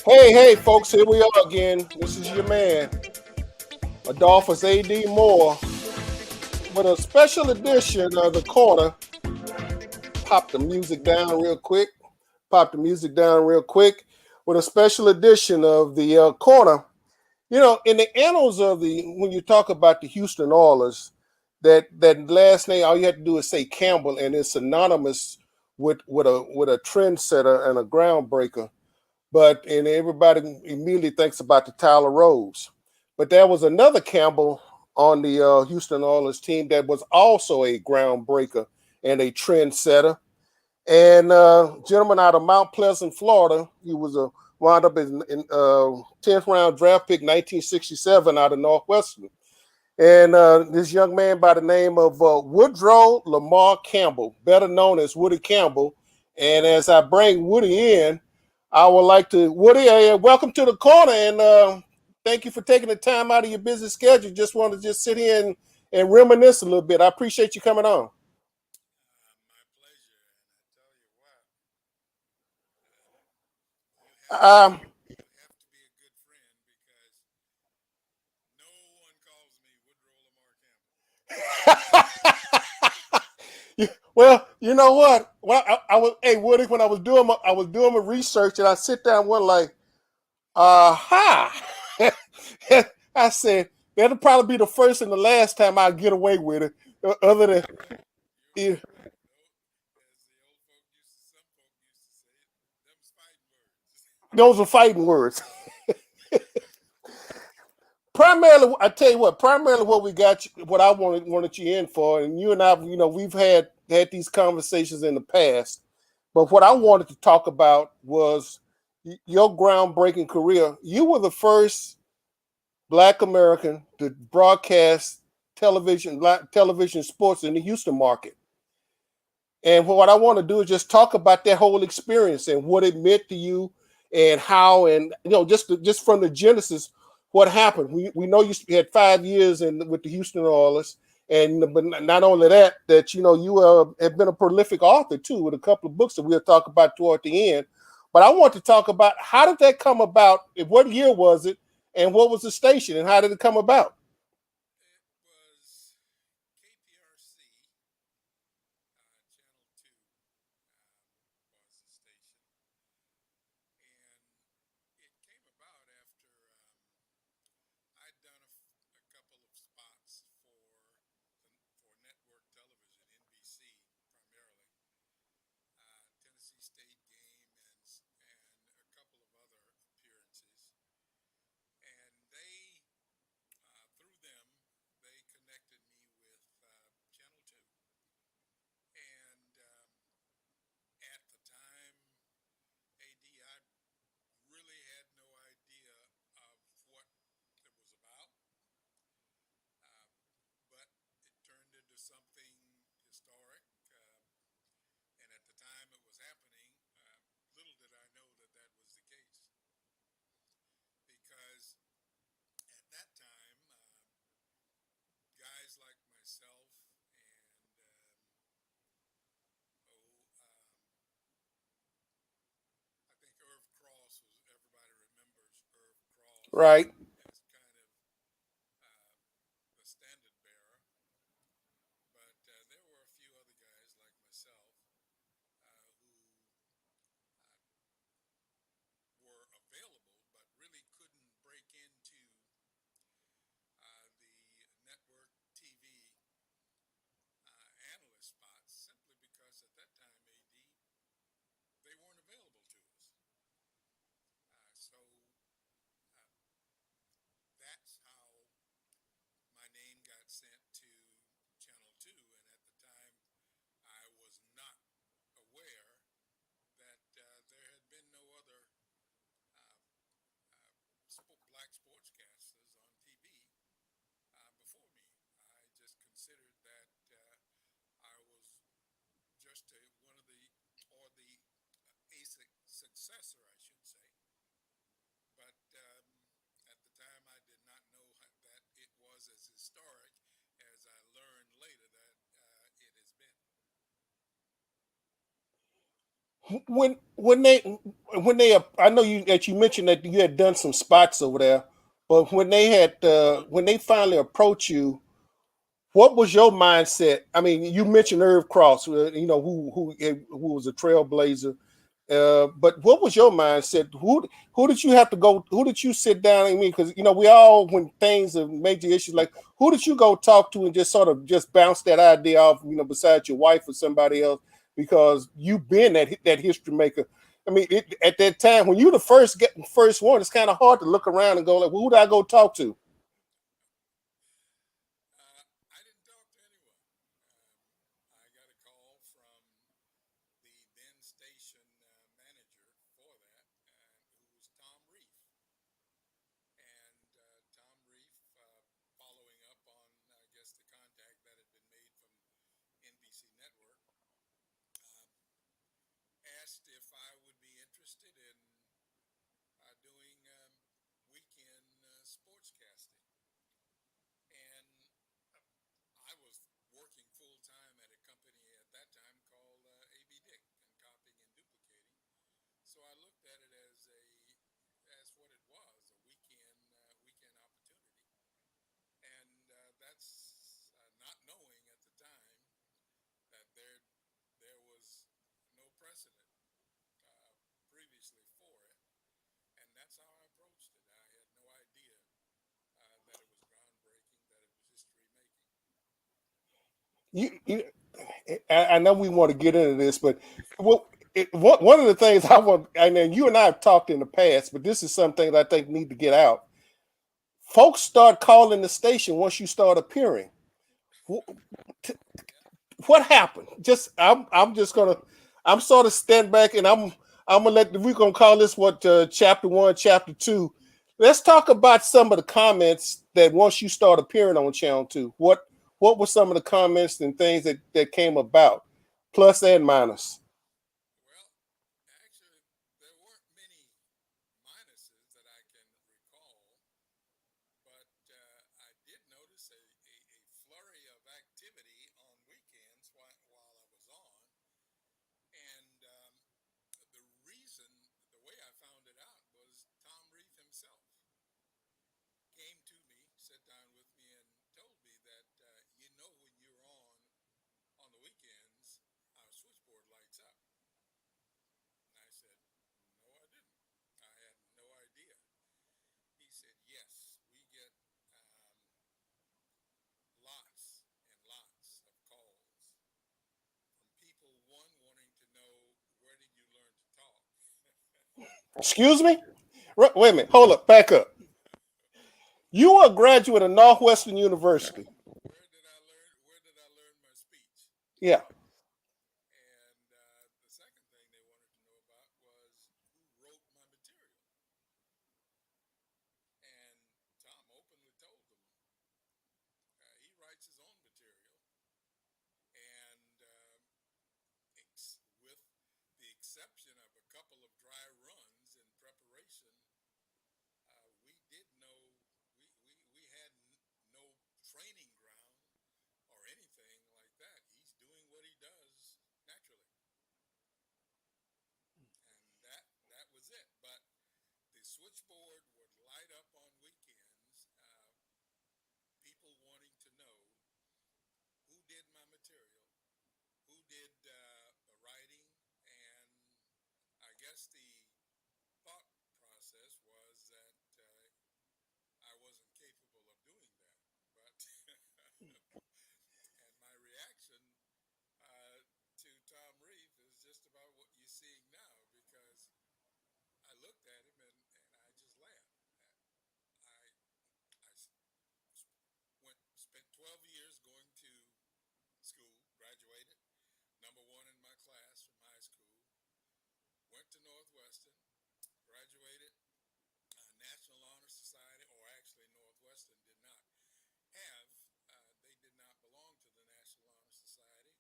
Hey, folks, here we are again. This is your man, Adolphus A.D. Moore, with a special edition of The Corner. Pop the music down real quick. Pop the music down real quick with a special edition of The Corner. You know, in the annals of when you talk about the Houston Oilers, that last name, all you have to do is say Campbell, and it's synonymous with a trendsetter and a groundbreaker. And everybody immediately thinks about the Tyler Rose. But there was another Campbell on the Houston Oilers team that was also a groundbreaker and a trendsetter. And gentleman out of Mount Pleasant, Florida, he was a wound up in 10th round draft pick, 1967, out of Northwestern. And this young man by the name of Woodrow Lamar Campbell, better known as Woody Campbell. And as I bring Woody in, I would like to, Woody, welcome to the corner, and thank you for taking the time out of your busy schedule. Just want to just sit here and reminisce a little bit. I appreciate you coming on. Um, well, you know what? Well, I was, hey Woody, when I was doing my research, and I sit down and went like, aha. I said that'll probably be the first and the last time I get away with it. Other than yeah, those are fighting words. Primarily, I tell you what. Primarily, what we got, what I wanted you in for, and you and I, we've had these conversations in the past. But what I wanted to talk about was your groundbreaking career. You were the first Black American to broadcast television sports in the Houston market. And what I want to do is just talk about that whole experience and what it meant to you, and how, and just from the genesis, what happened. We know you had 5 years with the Houston Oilers, and but not only that, you have been a prolific author too, with a couple of books that we'll talk about toward the end. But I want to talk about, how did that come about? What year was it, and what was the station, and how did it come about? Right. when they I know you mentioned that you had done some spots over there, but when they finally approached you, what was your mindset? I mean, you mentioned Irv Cross, who was a trailblazer. But what was your mindset? Who did you have to go? Who did you sit down? I mean, because we all, when things are major issues, like, who did you go talk to and just sort of just bounce that idea off? Besides your wife or somebody else, because you've been that history maker. I mean, at that time when you the first one, it's kind of hard to look around and go like, well, who do I go talk to? I didn't talk to anyone. I got a call from the then station manager for that, who was Tom Reef. And Tom Reef, following up on, I guess, the contact that had been made from NBC Network, uh, asked if I would be interested in doing weekend sportscasting. And I was working full time at a company at that time called AB Dick and copying and duplicating. So I looked at it as what it was, a weekend opportunity. And that's not knowing at the time that there was no precedent uh, previously for it, and that's how I approached it. I had no idea that it was groundbreaking, that it was history making. You, I know we want to get into this, but one of the things I want, and then you and I have talked in the past, but this is something that I think need to get out. Folks start calling the station once you start appearing. What happened? I'm just gonna I'm sort of stand back and I'm gonna we're gonna call this what chapter one, chapter two. Let's talk about some of the comments that once you start appearing on channel two. What were some of the comments and things that came about, plus and minus? Well, actually, there weren't many minuses that I can recall, but I did notice a flurry of activity on weekends while I was on. And the reason, the way I found it out was Tom Reef himself came to me, sat down with me, and told me that, when you're on the weekends, our switchboard lights up. And I said, no, I didn't. I had no idea. He said, yes, we get lots and lots of calls from people, one, wanting to know, where did you learn to talk? Excuse me? Wait a minute. Hold up. Back up. You are a graduate of Northwestern University. Where did I learn my speech? Yeah. And the second thing they wanted to know about was who wrote my material. And Tom openly told them he writes his own material. And with the exception of a couple of dry runs in preparation, we did know we had no training ground or anything like that. He's doing what he does naturally, and that was it. But the switchboard would light up on weekends. People wanting to know who did my material, who did the writing, and I guess the thought process was that I wasn't capable of doing that. But and my reaction to Tom Reeve is just about what you're seeing now, because I looked at him and I just laughed. I spent 12 years going to school, graduated, number one in my class from high school, went to Northwestern, graduated, National Honor Society, or actually Northwestern did not have, they did not belong to the National Honor Society.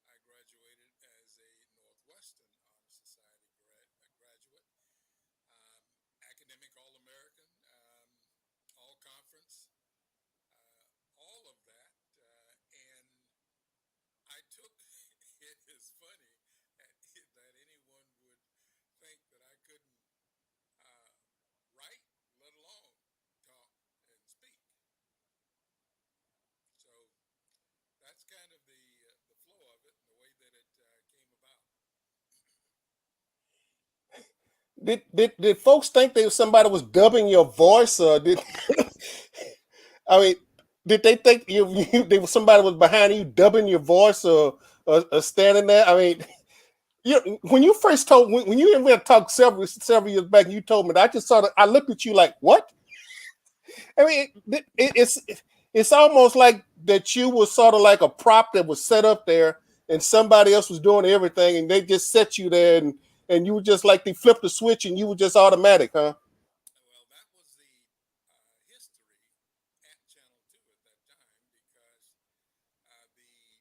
I graduated as a Northwestern Honor Society graduate, um, academic All American, all conference, all of that. And I took it is funny that anyone the flow of it and the way that it came about. Did folks think that somebody was dubbing your voice, or did I mean, did they think somebody was behind you dubbing your voice, or standing there? I mean, when you first told when you and me talked several years back, and you told me that, I just sort of I looked at you like, what? I mean, it's almost like that you were sort of like a prop that was set up there, and somebody else was doing everything, and they just set you there, and you were just like they flipped the switch, and you were just automatic, huh? Well, that was the history at Channel 2 at that time because the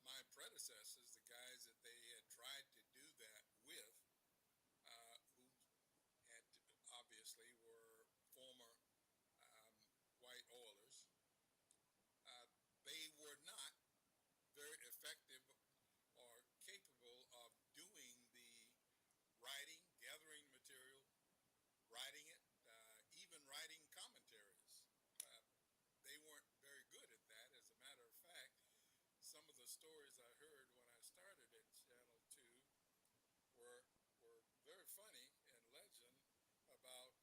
my predecessors, the guys that they had tried to do that with, who had obviously were former white oilers, uh, they were not very effective or capable of doing the writing, gathering material, writing it, even writing commentaries. Uh, they weren't very good at that. As a matter of fact, some of the stories I heard when I started at Channel 2 were were very funny and legend about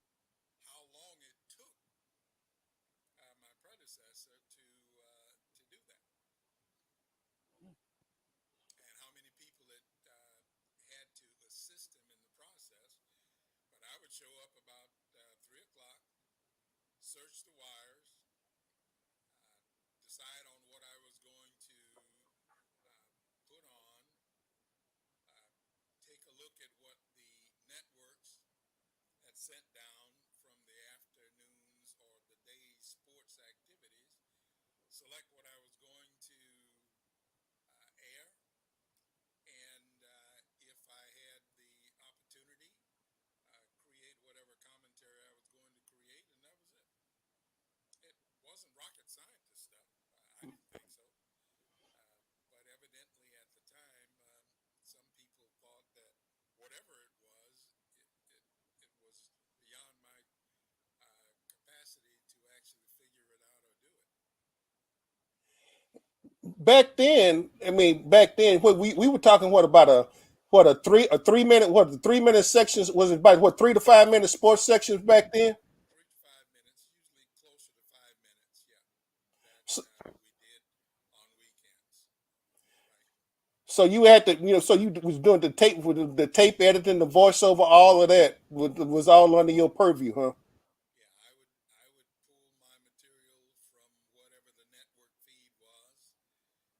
how long it took my predecessor to do that, and how many people it had to assist him in the process. But I would show up about 3 o'clock, search the wires, decide on what I was going to put on, take a look at what the networks had sent down from the afternoons or the day's sports activities, select what I was going to air, and if I had the opportunity, create whatever commentary I was going to create, and that was it. It wasn't rocket scientist stuff. I didn't think so. But evidently at the time, some people thought that whatever it was, it was beyond my capacity to actually figure it out or do it. Back then, I mean, back then, what we were talking, what about a 3 minute, what the 3 minute sections, was it about what 3 to 5 minute sports sections back then? 3 to 5 minutes, usually closer to 5 minutes, yeah, that So, we did on weekends, right? so you had to, so you was doing the tape with the tape editing, the voiceover, all of that was all under your purview, huh? Yeah, I would pull my material from whatever the network feed was,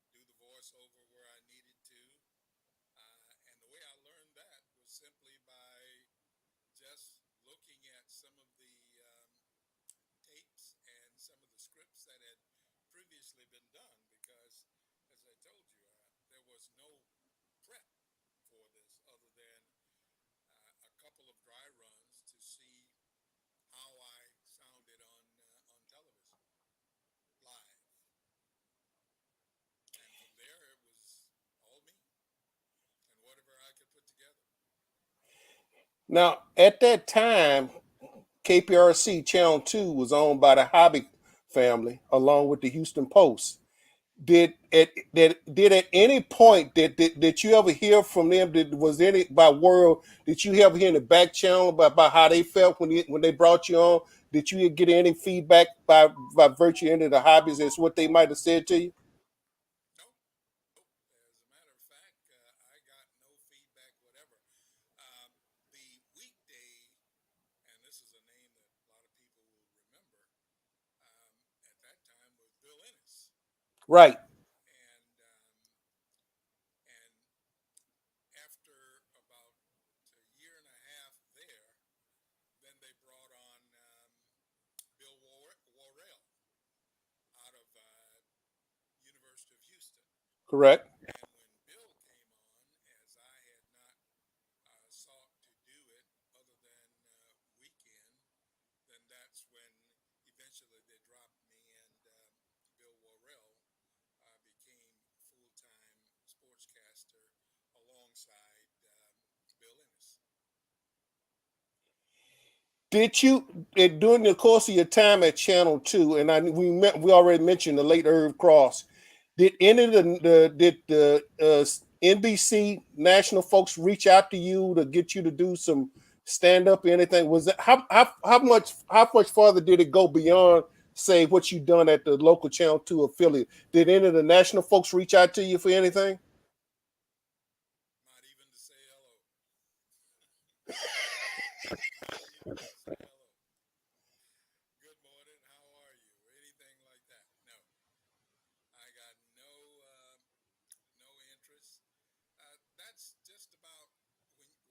do the voiceover where I needed to, and the way I learned that was simply by just looking at some of the tapes and some of the scripts that had previously been done. Because, as I told you, there was no prep for this other than a couple of dry runs to see how I sounded on television live, and from there it was all me and whatever I could put together. Now, at that time, KPRC Channel 2 was owned by the Hobby family along with the Houston Post. Did at any point did you ever hear from them? Was any by word? Did you ever hear in the back channel about how they felt when they brought you on? Did you get any feedback by virtue of any of the hobbies as what they might have said to you? Nope, nope. As a matter of fact, I got no feedback whatever. Um, the weekday, and this is a name that a lot of people will remember, at that time was Bill Ennis, Right, and after about a year and a half there, then they brought on Bill Worrell out of University of Houston. correct. And when Bill came on, as I had not sought to do it other than weekend, then that's when eventually they dropped me, and Bill Worrell became full-time sportscaster alongside Bill Ennis. Did you during the course of your time at Channel 2, and we already mentioned the late Irv Cross? Did any of the NBC national folks reach out to you to get you to do some stand up or anything? Was that how much farther did it go beyond say what you done at the local Channel 2 affiliate? Did any of the national folks reach out to you for anything? Not even to say hello. Not even to say hello. Good morning. How are you? Anything like that? No. I got no interest. That's just about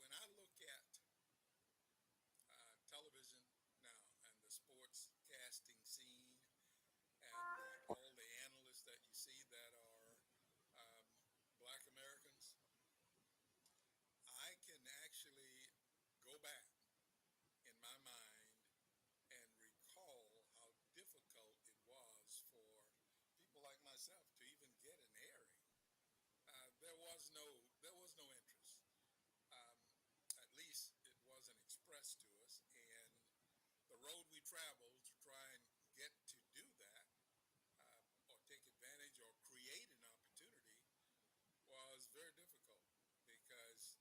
when I look at television now and the sports casting scene and all the analysts that you see that are um, Black Americans. I can actually go back in my mind and recall how difficult it was for people like myself to even get an airing. There was no interest. Um, at least it wasn't expressed to us, and the road we traveled to try and get to do that, or take advantage or create an opportunity, was very difficult because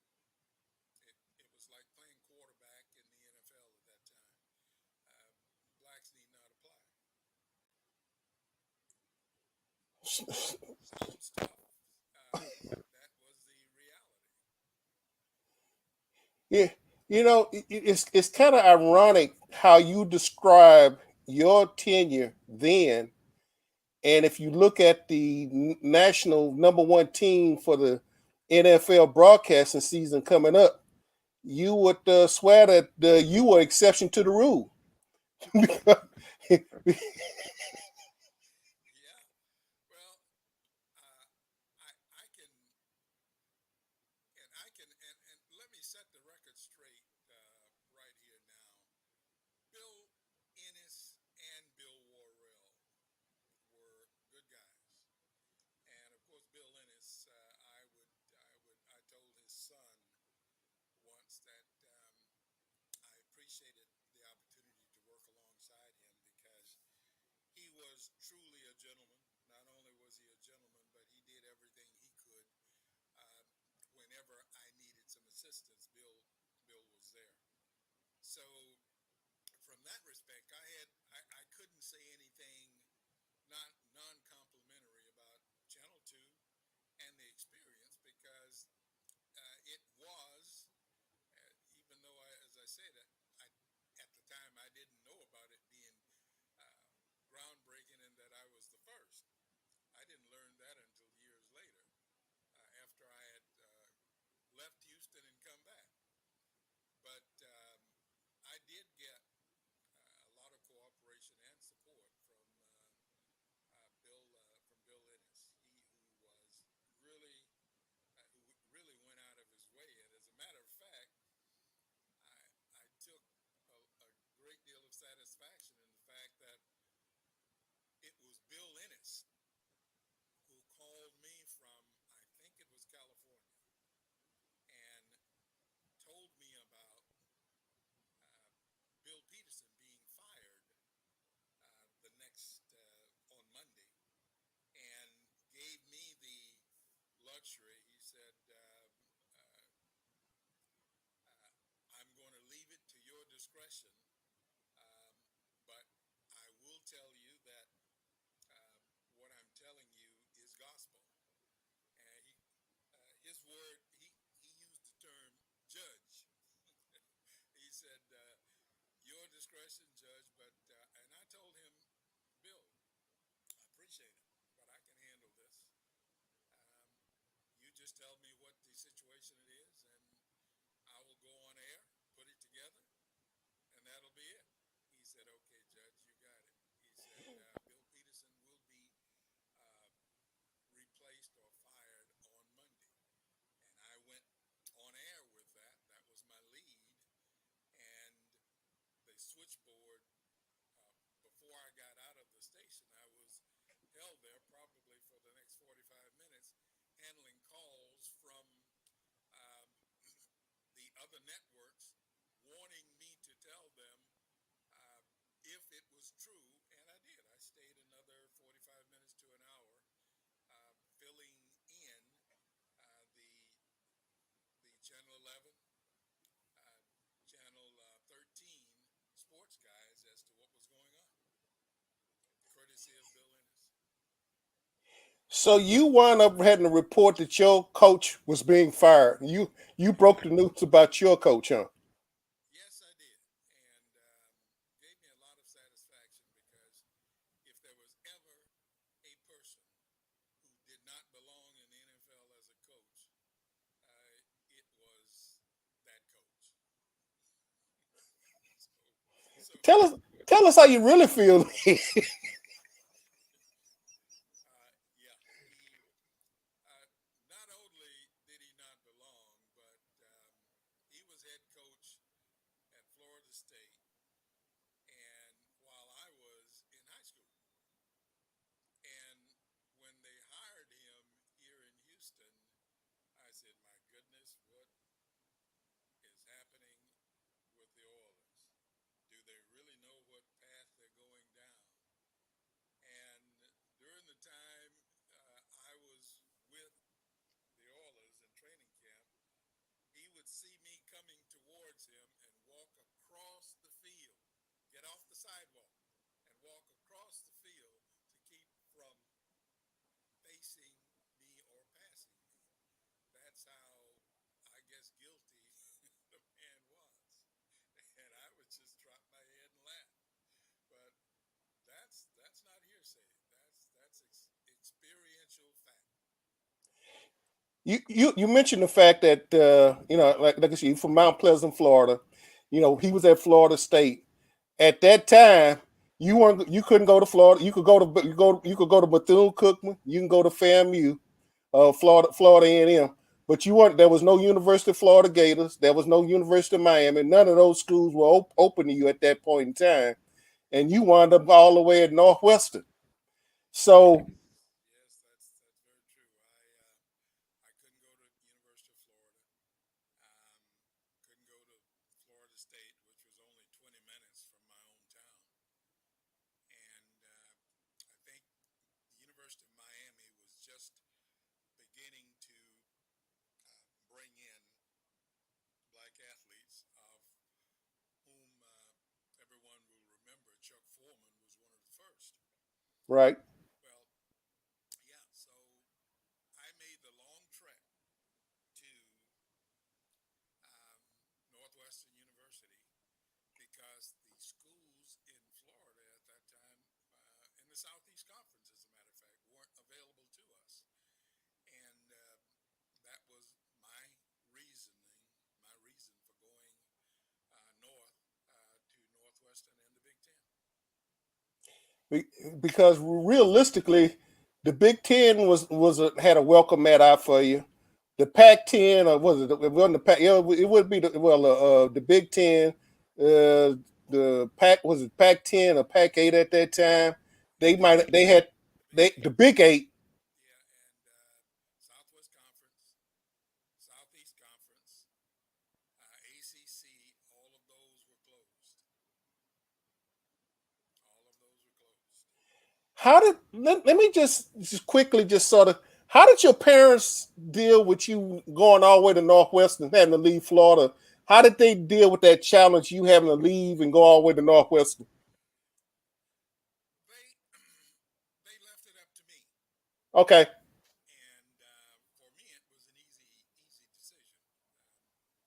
it was like playing quarterback in the NFL at that time. Uh, Blacks need not apply. Sounds tough, but that was the reality. Yeah, it's kind of ironic how you describe your tenure then, and if you look at the national number one team for the NFL broadcasting season coming up, you would swear that you were exception to the rule. Yeah, well, uh, I can, and let me set the record straight right here now. Bill Ennis and Bill Worrell were good guys. And of course, Bill Ennis, I told his son once that I appreciated the opportunity to work alongside him because he was truly a gentleman. Not only was he a gentleman, but he did everything he could. Uh, Whenever I needed some assistance, Bill was there. So from that respect, I couldn't say anything not non-complimentary about Channel 2 and the experience because it was, even though as I said, at the time I didn't know about it being uh, groundbreaking and that I was the first. I didn't learn that until years later, after I had left Houston and come back. But I did get a lot of cooperation and support from Bill Ennis. Really who really went out of his way. And as a matter of fact, I took a great deal of satisfaction in the fact that it was Bill Ennis who called me from, I think it was California, and told me about Bill Peterson being fired the next on Monday, and gave me the luxury. He said, "I'm going to leave it to your discretion, um, but I will tell you that what I'm telling you is gospel." And his word, he used the term judge. He said, "Your discretion, judge." But and I told him, "Bill, I appreciate it, but I can handle this. Um, you just tell me what the situation it is, and I will go on air, put it together, and that'll be it." He said, "Okay, Judge, you got it." He said, "Bill Peterson will be uh, replaced or fired on Monday." And I went on air with that. That was my lead. And the switchboard, before I got out of the station, I was held there probably for the next 45 minutes handling calls from um, the other networks wanting me to tell them uh, if it was true, and I did. I stayed another 45 minutes to an hour Channel 11, Channel 13 sports guys as to what was going on, courtesy of Bill Ennis. So you wound up having to report that your coach was being fired. You broke the news about your coach, huh? Yes, I did, and gave me a lot of satisfaction because if there was ever a person who did not belong in the NFL as a coach, it was that coach. So, so Tell us tell us how you really feel. yeah, he not only did he not belong, but he was head coach at Florida State, and while I was in high school, and when they hired him here in Houston, I said, "My goodness, what is happening with the Oilers? Do they really know what path they're going down?" And during the time I was with the Oilers in training camp, he would see me coming towards him and walk across the field, get off the sidewalk, and walk across the field to keep from facing me or passing me. That's how, I guess, guilty the man was. And I would just drop my head and laugh. But that's not hearsay. That's experiential fact. You mentioned the fact that like I said, you from Mount Pleasant, Florida. He was at Florida State. At that time, you couldn't go to Florida. You could go to Bethune Cookman. You can go to FAMU, Florida A&M. But you weren't. There was no University of Florida Gators. There was no University of Miami. None of those schools were open to you at that point in time, and you wound up all the way at Northwestern. So Yes, yes, that's very true. I couldn't go to University of Florida. Um, couldn't go to Florida State, which was only 20 minutes from my hometown. And I think the University of Miami was just beginning to bring in black athletes, of whom everyone will remember Chuck Foreman was one of the first. right, Well, yeah, so I made the long trek to um, Northwestern University because the schools in Florida at that time, in the Southeast Conference, as a matter of fact, weren't available to us. And that was reasoning, my reason for going north to Northwestern and the Big Ten. because realistically, the Big Ten had a welcome mat out for you. The Pac-10, or was it wasn't the Pac? Yeah, it would be the Big Ten. The Pac was it Pac-10 or Pac-8 at that time? They had Big the Eight, Big Eight. yeah, and Southwest Conference, Southeast Conference, ACC, all of those were closed. All of those were closed. Let me just quickly just sort of how did your parents deal with you going all the way to Northwestern having to leave Florida? How did they deal with that challenge you having to leave and go all the way to Northwestern? They they left it up to me, Okay. and for me it was an easy decision.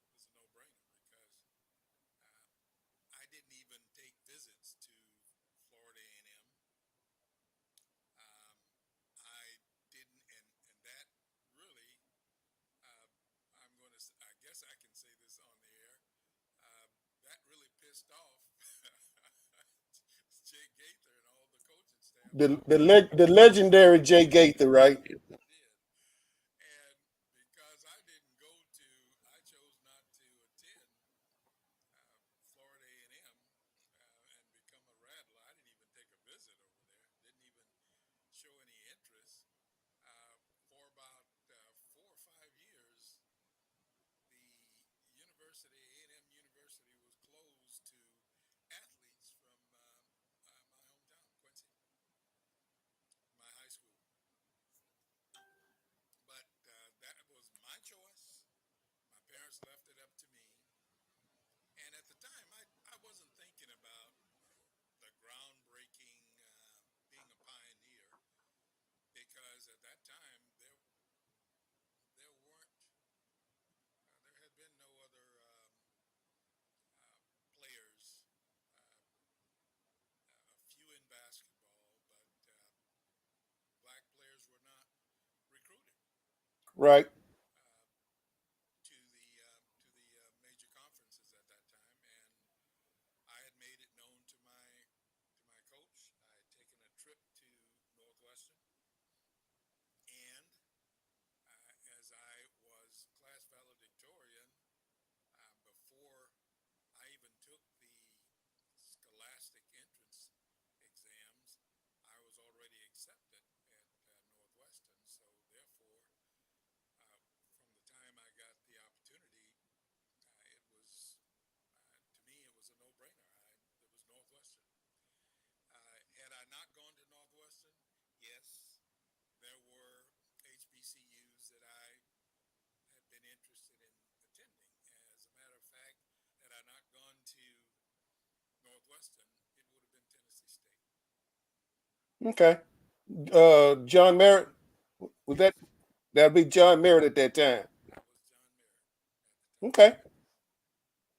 It was a no-brainer because I didn't even take visits to Florida A&M. Um, I didn't, and that really, uh, I guess I can say this on the air. Uh, that really pissed off Jay Gaither and all the coaching staff down there at The Florida. legendary Jay Gaither, right? It did. And because I chose not to attend Florida A&M and become a Rattler. I didn't even take a visit over there. Didn't even show any interest. For about 4 or 5 years, the university, A&M University, was closed to athletes from my hometown, Quincy, my high school. But that was my choice. My parents left Right. to the major conferences at that time, and I had made it known to my coach. I had taken a trip to Northwestern, and as I was class valedictorian, before I even took the scholastic entrance exams, I was already accepted at Northwestern. So therefore, from the time I got the opportunity, it was to me it was a no-brainer. It was Northwestern. Had I not gone to Northwestern, yes, there were HBCUs that I had been interested in attending. As a matter of fact, had I not gone to Northwestern, it would have been Tennessee State. Okay. John Merritt, was that'd be John Merritt at that time? That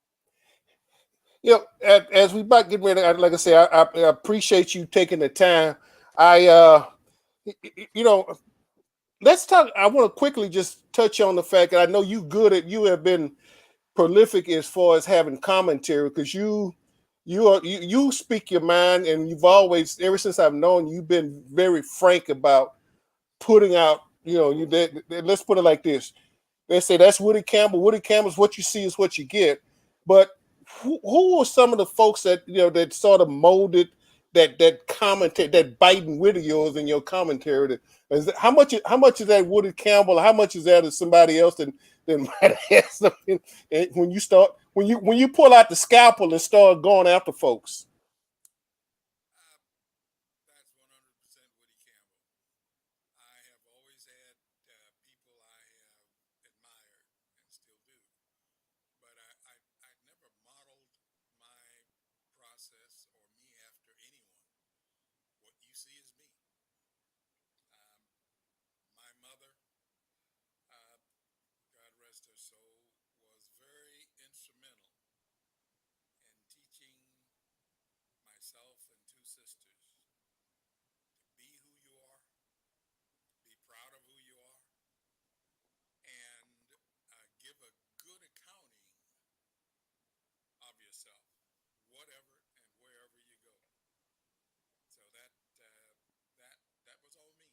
was John Merritt at the time. Okay. As we about get ready, like I say, I appreciate you taking the time. I, you know, let's talk. I want to quickly just touch on the fact that I know you have been prolific as far as having commentary because you speak your mind, and you've always, ever since I've known you, you've been very frank about putting out. Let's put it like this: they say that's Woody Campbell. Woody Campbell's what you see is what you get. But who are some of the folks that that sort of molded that commentary, that biting wit of yours in your commentary? How much is that Woody Campbell? How much is that of somebody else that might have something? And when you pull out the scalpel and start going after folks? Uh, that's 100% Woody Campbell. I have always had people I have admired and still do, but I never modeled my process or me after anyone. What you see is me. Um, my mother, uh, God rest her soul, was very instrumental in teaching myself and two sisters to be who you are, be proud of who you are, and give a good accounting of yourself, whatever and wherever you go. So that was all me,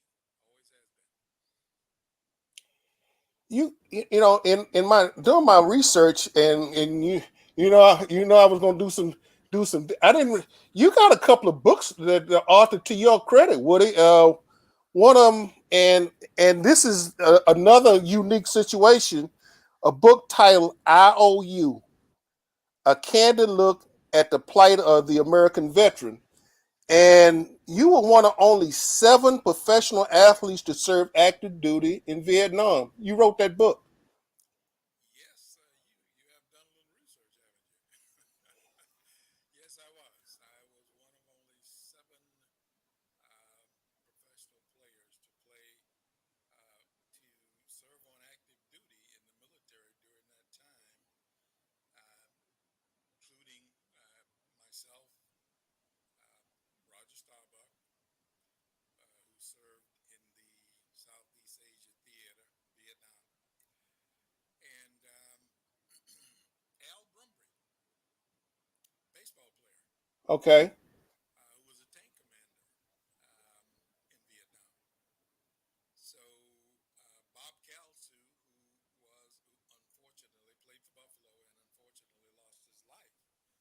always has been. In my doing my research, and I was going to do some. I didn't. You got a couple of books that are authored to your credit, Woody. One of them, and this is another unique situation. A book titled "IOU: A Candid Look at the Plight of the American Veteran." And you were one of only 7 professional athletes to serve active duty in Vietnam. You wrote that book. Yes, you have done a little research, haven't you? Yes, I was. I was one of only 7 professional players to play to serve on active duty in the military during that time, um, including myself, Roger Starbuck, who served in the Southeast Asia Theater, Vietnam, and Al Brumbry, baseball player, Okay. who was a tank commander in Vietnam. So Bob Kalsu, who unfortunately played for Buffalo and unfortunately lost his life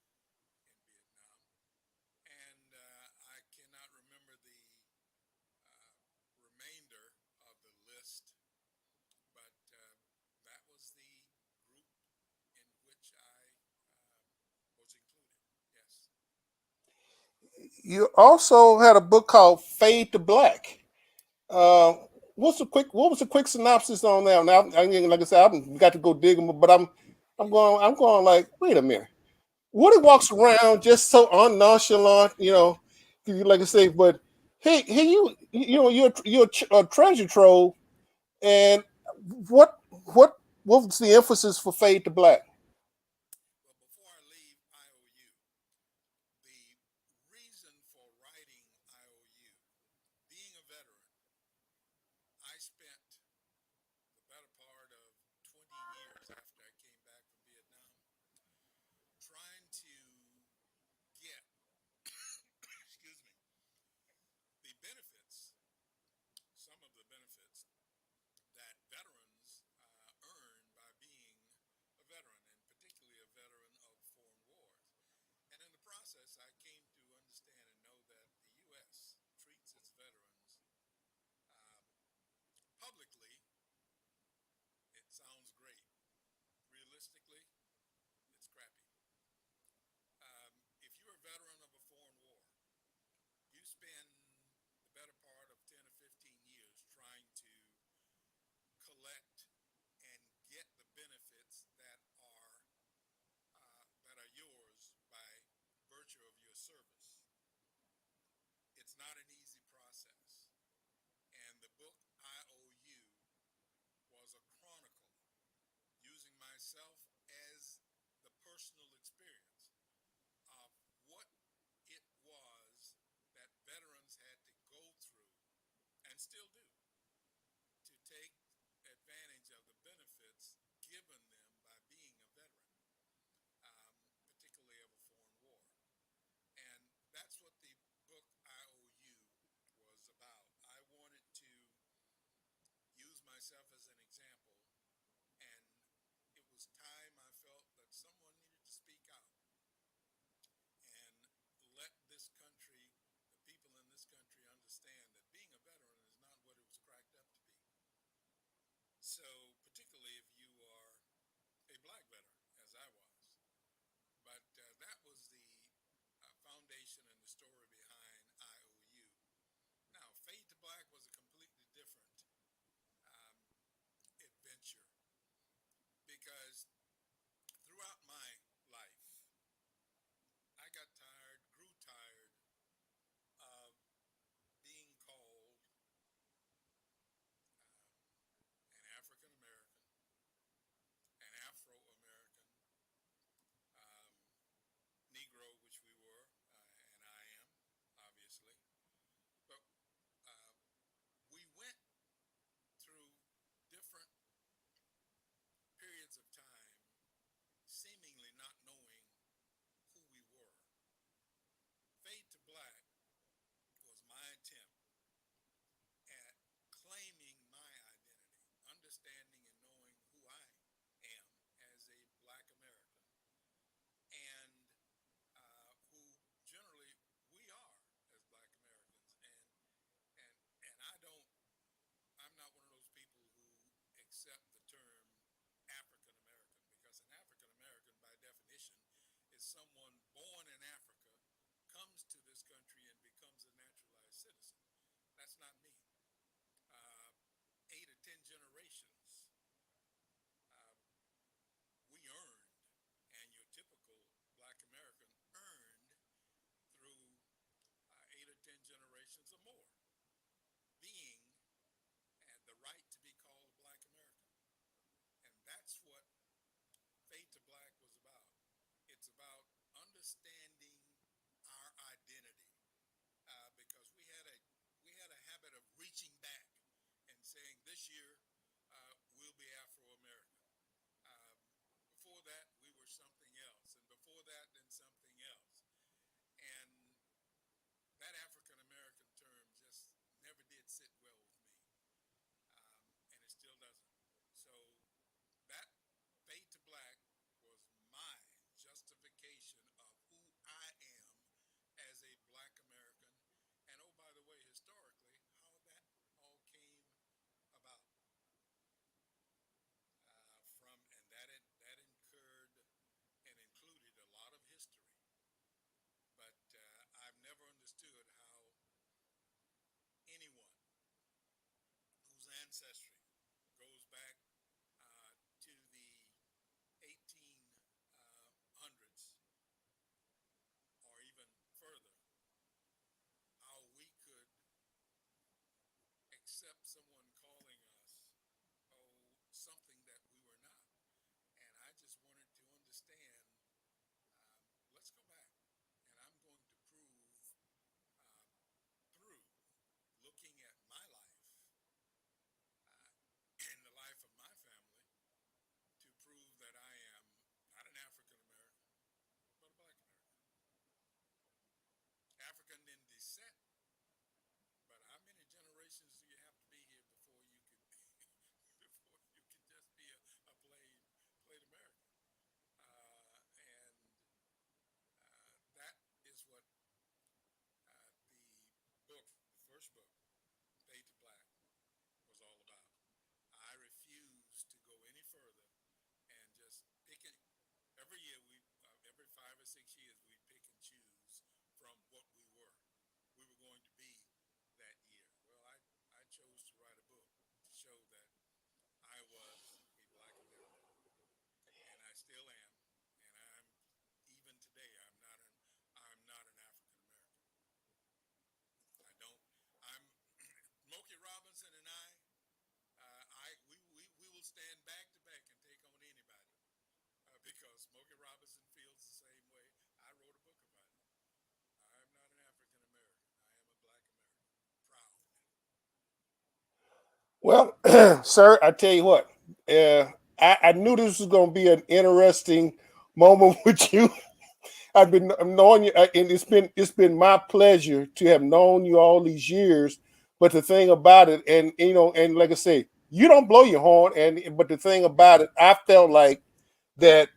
in Vietnam, and I cannot remember the remainder of the list, but that was the group in which I was included. Yes. You also had a book called Fade to Black. Uh, what was the quick synopsis on that? Now, like I said, I haven't got to go dig them, but I'm going like, wait a minute. Woody walks around just so unnonchalant, like I say, but hey, you're a treasure trove. And what what what was the emphasis for Fade to Black? Well, before I leave IOU, the reason for writing IOU, being a veteran, I spent the veteran of a foreign war. You spend the better part of 10 or 15 years trying to collect and get the benefits that are yours by virtue of your service. It's not an easy process. And the book IOU was a chronicle using myself as the personal experience of what it was that veterans had to go through and still do to take advantage of the benefits given them by being a veteran, particularly of a foreign war. And that's what the book IOU was about. I wanted to use myself as an example, and it was time I felt that someone needed to speak out and let this country, the people in this country, understand that being a veteran is not what it was cracked up to be. So, particularly if you are a black veteran, as I was. But that was the foundation and the story behind IOU. Now, Fade to Black was a completely different um, adventure because throughout my life, I got tired, grew tired of being called an African American, an Afro American, um, Negro, which we were, and I am, obviously. But uh, we went through different periods of time seemingly not knowing who we were. Fade to Black was my attempt at claiming my identity, understanding and knowing who I am as a black American, and who generally we are as black Americans. And I'm not one of those people who accept the term African American, because an African American by definition is someone born in Africa, comes to this country and becomes a naturalized citizen. That's not me. 8 or 10 generations uh, we earned, and your typical black American earned through 8 or 10 generations or more, being the right to be called a black American. And that's what Fade to Black was about. It's about understanding our identity, because we had a habit of reaching back and saying this year we'll be Afro American. Um, Before that we were something else, and before that then something else. And that African American term just never did sit well with me, and it still doesn't. So that Fade to Black was my justification of who I am as a black American, and oh, by the way, historically, how that all came about. And that incurred and included a lot of history, but I've never understood how anyone whose ancestry goes back to the 1800s or even further, how we could accept someone calling us, something that we were not. And I just wanted to understand, let's go back. And I'm going to prove through looking at my life and the life of my family to prove that I am not an African American, but a black American. African in descent, but how many generations do you have to be here before you could before you can just be a plain American? And that is what the first book, Fade to Black, was all about. I refused to go any further and just pick it. Every year, every 5 or 6 years, we pick and choose what we were. We were going to be that year. Well, I chose to write a book to show that I was a black American, and I still am, and even today I'm not an African American. I don't I'm Smokey Robinson and we will stand back to back and take on anybody because Smokey Robinson feels the same way. I wrote a book about it. I am not an African American. I am a black American. Proud. Well, sir, I tell you what, I knew this was going to be an interesting moment with you. I've been knowing you, and it's been my pleasure to have known you all these years. But the thing about it, and and like I say, you don't blow your horn, and but the thing about it, I felt like that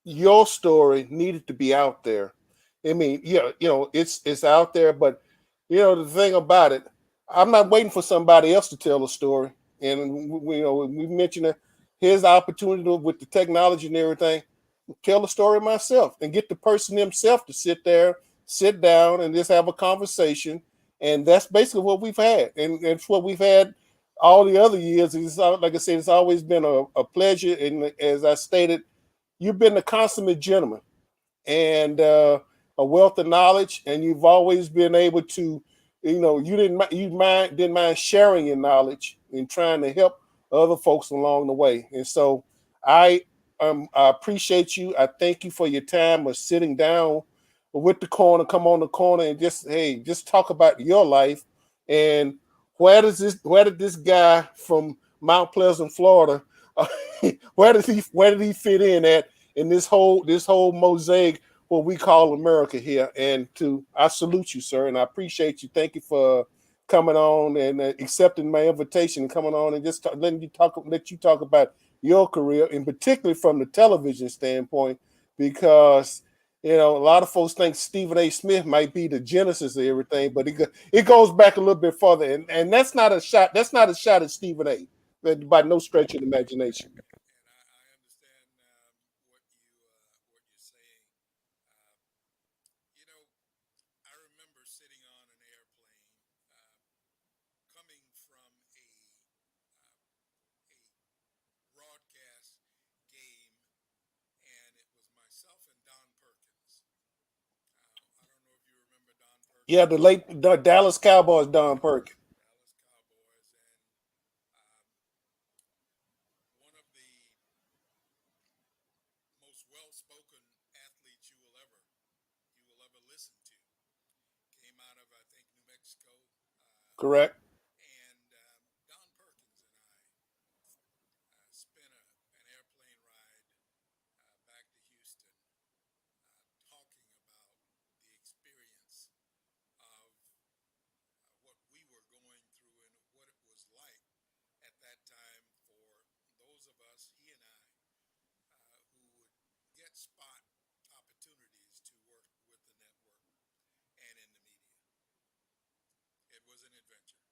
your story needed to be out there. I mean, yeah, it's out there, but the thing about it, I'm not waiting for somebody else to tell a story. And we mentioned that here's the opportunity with the technology and everything. Tell the story myself and get the person himself to sit there, sit down, and just have a conversation. And that's basically what we've had, and it's what we've had all the other years. Like I said, it's always been a pleasure. And as I stated, you've been a consummate gentleman and a wealth of knowledge, and you've always been able to, didn't mind sharing your knowledge and trying to help other folks along the way. And so, I appreciate you. I thank you for your time of sitting down with the corner, come on the corner, and just talk about your life and where did this guy from Mount Pleasant, Florida, where did he fit in at in this whole mosaic what we call America here. And to I salute you, sir, and I appreciate you. Thank you for coming on and accepting my invitation and coming on and just let you talk about your career, and particularly from the television standpoint, because a lot of folks think Stephen A. Smith might be the genesis of everything, but it goes back a little bit further, and that's not a shot. That's not a shot at Stephen A. By no stretch of the imagination. And I understand what you're saying. Um, you know, I remember sitting on an airplane uh, coming from a broadcast game, and it was myself and Don Perkins. I don't know if you remember Don Yeah, the Perkins, late the Dallas Cowboys, Don Perkins. Dallas Cowboys, and um, one of the most well-spoken athletes you will ever listen to came out of, I think, New Mexico. Correct. And Don Perkins and I spent an airplane ride back to Houston talking about the experience of what we were going through and what it was like at that time for those of us, he and I, who would get spot opportunities to work with the network and in the media. It was an adventure.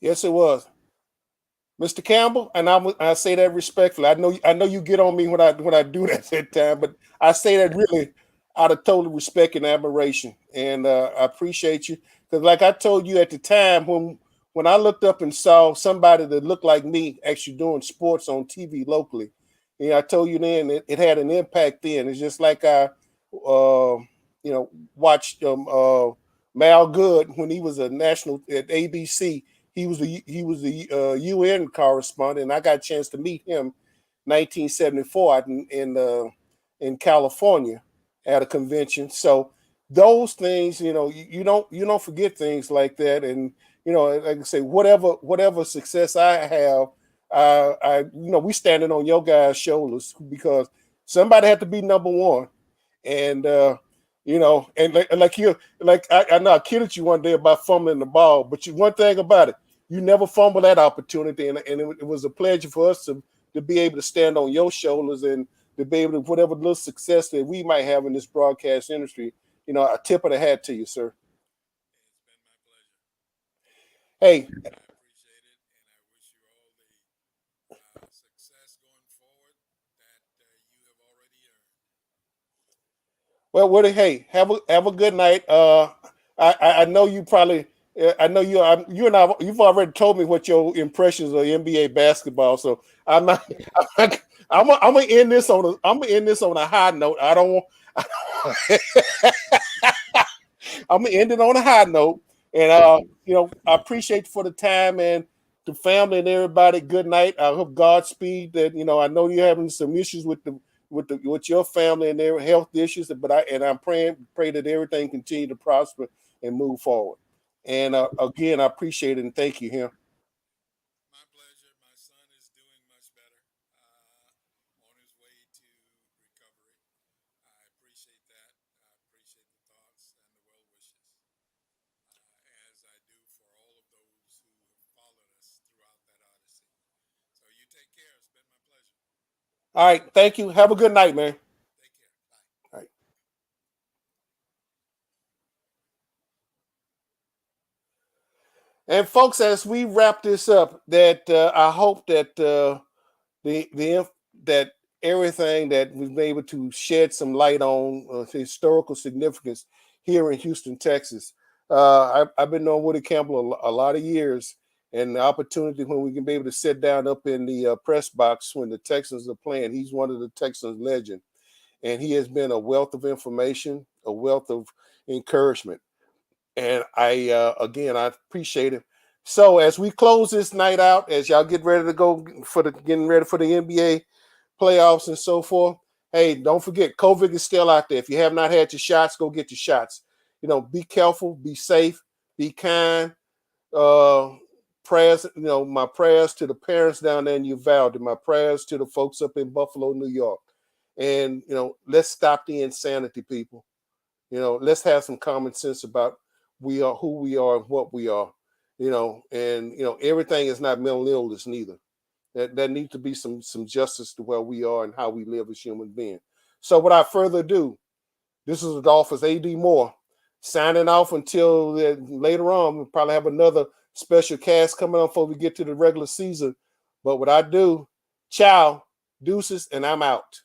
Yes, it was. Mr. Campbell, and I say that respectfully. I know you get on me when I do that at time, but I say that really out of total respect and admiration, and I appreciate you because, like I told you at the time when I looked up and saw somebody that looked like me actually doing sports on TV locally, I told you then it had an impact. Then it's just like I, uh, watched Mal Good when he was a national at ABC. He was the UN correspondent, and I got a chance to meet him 1974 in California at a convention. So those things, you don't forget things like that. And like I say, whatever success I have, we standing on your guys' shoulders because somebody had to be number one. And and like you, like I know I kidded you one day about fumbling the ball, but one thing about it, you never fumble that opportunity, and it was a pleasure for us to be able to stand on your shoulders and to be able to whatever little success that we might have in this broadcast industry. A tip of the hat to you, sir. It's been my pleasure. Hey, I appreciate it, and I wish you all the success going forward that you have already earned. Well, Woody, hey, have a good night. I know you probably. I know you and I. You've already told me what your impressions of NBA basketball. So I'm not. I'm gonna end this on a. I'm gonna end this on a high note. I don't want. I'm gonna end it on a high note, and I appreciate you for the time and the family and everybody. Good night. I hope Godspeed. That I know you're having some issues with your family and their health issues, but I'm pray that everything continue to prosper and move forward. And again, I appreciate it and thank you here. My pleasure. My son is doing much better, on his way to recovery. I appreciate that. I appreciate the thoughts and the well wishes, as I do for all of those who have followed us throughout that odyssey. So you take care. It's been my pleasure. All right, thank you. Have a good night, man. Take care. Bye. All right. And folks, as we wrap this up, that I hope that the that everything that we've been able to shed some light on historical significance here in Houston, Texas. I've been knowing Woody Campbell a lot of years, and the opportunity when we can be able to sit down up in the press box when the Texans are playing. He's one of the Texans legend, and he has been a wealth of information, a wealth of encouragement. And again, I appreciate it. So as we close this night out, as y'all get ready to go for getting ready for the NBA playoffs and so forth, hey, don't forget COVID is still out there. If you have not had your shots, go get your shots. Be careful, be safe, be kind. Uh, Prayers, my prayers to the parents down there in Uvalde, my prayers to the folks up in Buffalo, New York. And let's stop the insanity, people. Let's have some common sense about we are who we are and what we are. And everything is not mental illness neither. That needs to be some justice to where we are and how we live as human beings. So without further ado, this is Adolphus A.D. Moore signing off until later on. We'll probably have another special cast coming on before we get to the regular season. But what I do, ciao, deuces, and I'm out.